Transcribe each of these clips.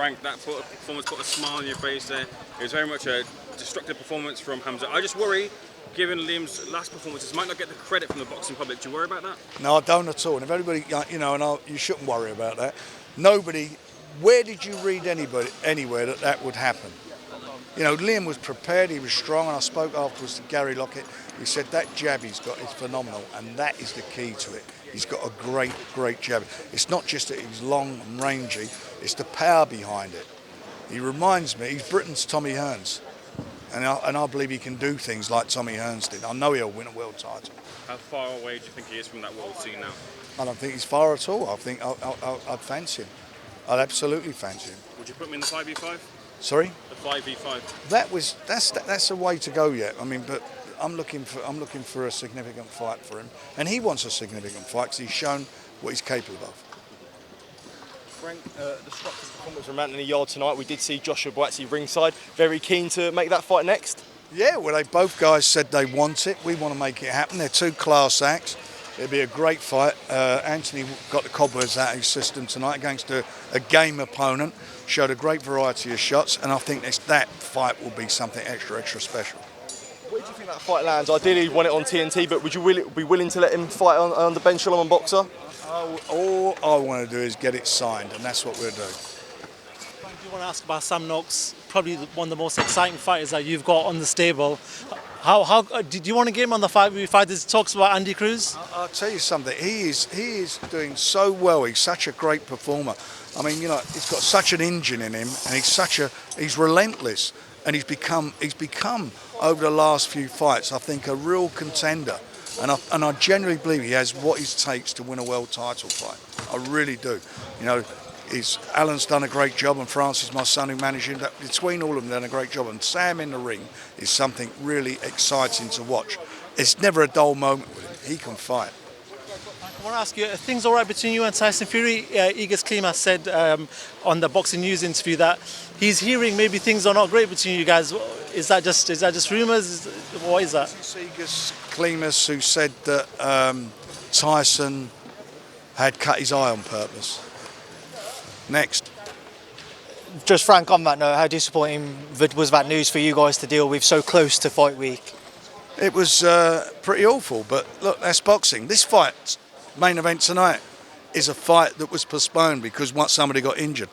Frank, that performance put a smile on your face there. It was very much a destructive performance from Hamza. I just worry, given Liam's last performances, might not get the credit from the boxing public. Do you worry about that? No, I don't at all. And if everybody, you shouldn't worry about that. Nobody, where did you read anywhere that would happen? Liam was prepared, he was strong, and I spoke afterwards to Gary Lockett. He said that jab he's got is phenomenal, and that is the key to it. He's got a great, great jab. It's not just that he's long and rangy, it's the power behind it. He reminds me, he's Britain's Tommy Hearns. And I believe he can do things like Tommy Hearns did. I know he'll win a world title. How far away do you think he is from that world scene now? I don't think he's far at all. I think I'd fancy him. I'd absolutely fancy him. Would you put him in the 5v5? Sorry? The 5v5. That's a way to go yet. I mean, but I'm looking for a significant fight for him, and he wants a significant fight because he's shown what he's capable of. Frank, the destructive performance from Usyk-Hrgovic tonight. We did see Joshua Buatsi ringside. Very keen to make that fight next. Yeah, well, both guys said they want it. We want to make it happen. They're two class acts. It'll be a great fight. Anthony got the cobwebs out of his system tonight against a game opponent. Showed a great variety of shots, and I think that fight will be something extra special. Where do you think that fight lands? Ideally, you want it on TNT, but would you be willing to let him fight on the bench on Boxer? All I want to do is get it signed, and that's what we'll do. I do want to ask about Sam Noakes, probably one of the most exciting fighters that you've got on the stable. How do you want to get him on the 5v5? There's talks about Andy Cruz. I'll tell you something. He is doing so well. He's such a great performer. I mean, he's got such an engine in him, and he's relentless, and he's become over the last few fights, I think, a real contender. And I genuinely believe he has what it takes to win a world title fight. I really do. Alan's done a great job, and Francis, my son, who managed him. Between all of them, done a great job. And Sam in the ring is something really exciting to watch. It's never a dull moment with him. He can fight. I want to ask you, are things all right between you and Tyson Fury? Igor Klima said on the Boxing News interview that he's hearing maybe things are not great between you guys. Is that just rumours? What is that? It's Igor Klima who said that Tyson had cut his eye on purpose. Next. Just Frank, on that note, how disappointing was that news for you guys to deal with so close to fight week? It was pretty awful, but look, that's boxing. This fight, main event tonight, is a fight that was postponed because somebody got injured.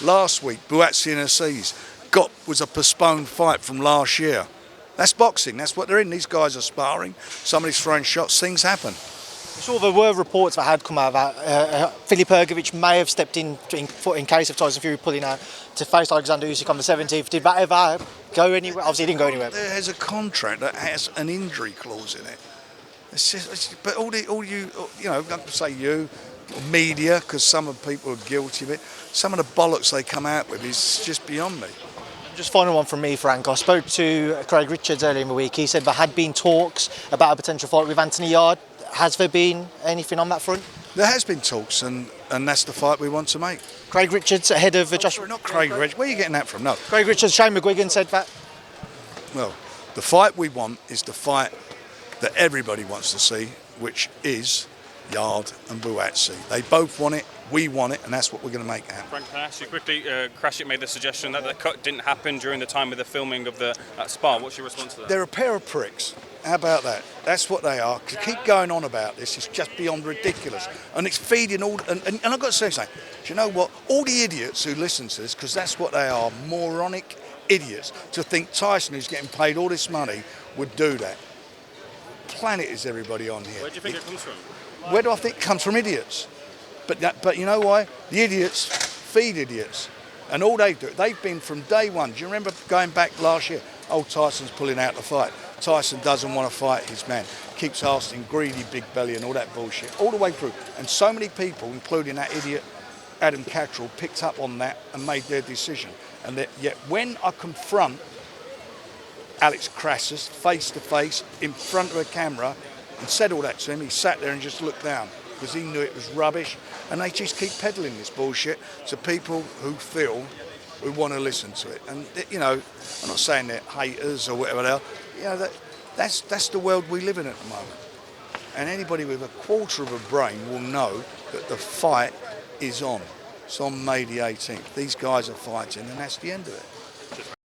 Last week, Buatsi and Aziz was a postponed fight from last year. That's boxing, that's what they're in. These guys are sparring, somebody's throwing shots, things happen. I'm sure there were reports that had come out that Fury-Usyk may have stepped in case of Tyson Fury pulling out to face Alexander Usyk on the 17th. Did that ever go anywhere? Obviously, it didn't go anywhere. There's a contract that has an injury clause in it. But all you, I'm going to say you, media, because some of the people are guilty of it, some of the bollocks they come out with is just beyond me. Just final one from me, Frank. I spoke to Craig Richards earlier in the week. He said there had been talks about a potential fight with Anthony Yarde. Has there been anything on that front? There has been talks, and that's the fight we want to make. Craig Richards ahead of Joshua... Not Craig Richards. Where are you getting that from? No. Craig Richards, Shane McGuigan said that. Well, the fight we want is the fight that everybody wants to see, which is Yarde and Buatsi. They both want it, we want it, and that's what we're going to make happen. Frank, can I ask you quickly, Krasik made the suggestion that the cut didn't happen during the time of the filming of that spar. What's your response to that? They're a pair of pricks. How about that? That's what they are. To keep going on about this is just beyond ridiculous. And it's feeding all... And I've got to say something. Do you know what? All the idiots who listen to this, because that's what they are, moronic idiots, to think Tyson, who's getting paid all this money, would do that. Planet is everybody on here. Where do you think it comes from? Where do I think it comes from? Idiots. But you know why? The idiots feed idiots. And all they do, they've been from day one. Do you remember going back last year? Oh, Tyson's pulling out the fight. Tyson doesn't want to fight his man. Keeps asking, greedy big belly and all that bullshit. All the way through. And so many people, including that idiot Adam Catterall, picked up on that and made their decision. And yet when I confront Alex Crassus face to face in front of a camera and said all that to him, he sat there and just looked down because he knew it was rubbish. And they just keep peddling this bullshit to people who want to listen to it. And, I'm not saying they're haters or whatever they are. That's the world we live in at the moment. And anybody with a quarter of a brain will know that the fight is on. It's on May the 18th. These guys are fighting, and that's the end of it.